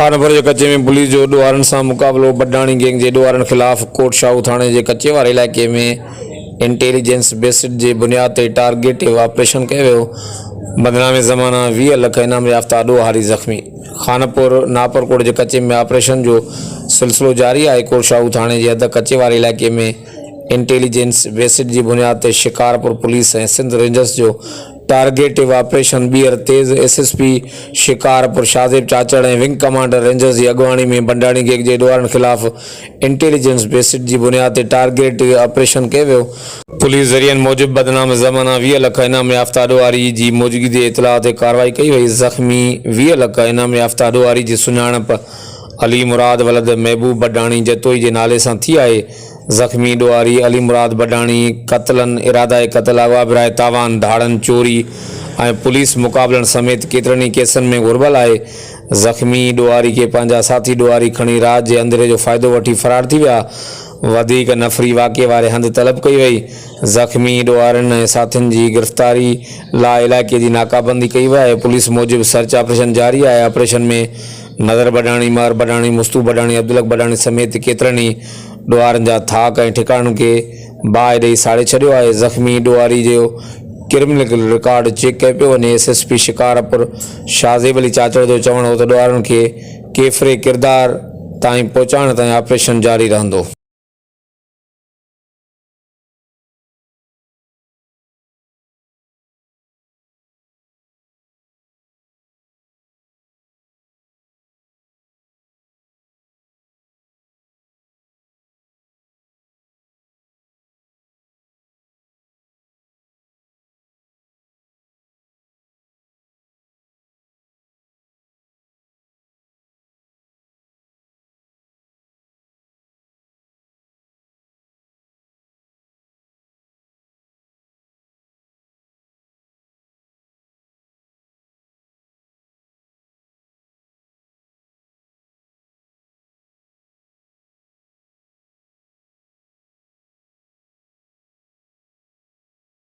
खानपुर के कच्चे में पुलिस जो ॾोहारनि सां मुक़ाबिलो। बडाणी गैंग के ॾोहारनि खिलाफ़ कोट शाहू थाने के कच्चे वारे इलाइक़े में इंटेलिजेंस बेसिड के बुनियाद ते टारगेट ऑपरेशन किया वियो। बदनामे ज़माना 20 लाख इनाम याफ्ता ॾोहारी ज़ख्मी। खानपुर नापरकोट के कच्चे में ऑपरेशन जो सिलसिलो जारी है। कोट शाहू थाने के हद कच्चे वारे इलाइक़े में इंटेलिजेंस बेसिड की बुनियाद ते शिकारपुर पुलिस और सिंध रेंजर्स जो टारगेटिव ऑपरेशन ॿीहर तेज़ SSP शिकारपुर शाहज़ेब चाचड़ और विंग कमांडर रेंजर्स की अगवानी में बडाणी गैंग के ॾोहारनि खिलाफ़ इंटेलिजेंस बेसिड की बुनियाद ते टारगेटिव ऑपरेशन किया वियो। पुलिस ज़रियन मूजिब बदनाम ज़माना 20 लाख इनाम याफ्ता ॾोहारी की मौजूदगी की इतला ते कार्रवाई कई वई। ज़ख्मी 20 लाख इनाम याफ्ता ॾोहारी की सुञाणप अली मुराद वलद महबूब बडाणी जतोई के नाले से थी है। ज़ख्मी ॾोहारी अली मुराद बडाणी कत्लन, इरादा कत्ल, अगवा बिराए तावान, धाड़न, चोरी और पुलिस मुकाबलन समेत केतरनि केसन में घुर्बल है। ज़ख्मी ॾोहारी के पंहिंजा साथी ॾोहारी खणी रात के अंधेरे जो फ़ायदो वठी फरार थी विया। वधीक नफ़री वाक़े वारे हंध तलब कई वई। ज़ख्मी ॾोहारनि साथियुनि की गिरफ़्तारी लाइ इलाइक़े की नाकाबंदी कई वई है। पुलिस मूजिब सर्च ऑपरेशन जारी है। ऑपरेशन में नज़र बडाणी, मर बडाणी, मुस्तू बडाणी, अब्दुलक बडाणी समेत केतरनि ॾोहारनि जा थाक ऐं ठिकाणनि खे बाहि ॾेई साड़े छॾियो आहे। ज़ख्मी ॾोहारी जो क्रिमिनल रिकॉर्ड चेक कयो पियो वञे। SSP शिकारपुर शाहज़ेब अली चाचड़ जो चवणु हो त ॾोहारनि खे केफ़रे किरदार ताईं पहुचाइण ताईं ऑपरेशन जारी रहंदो।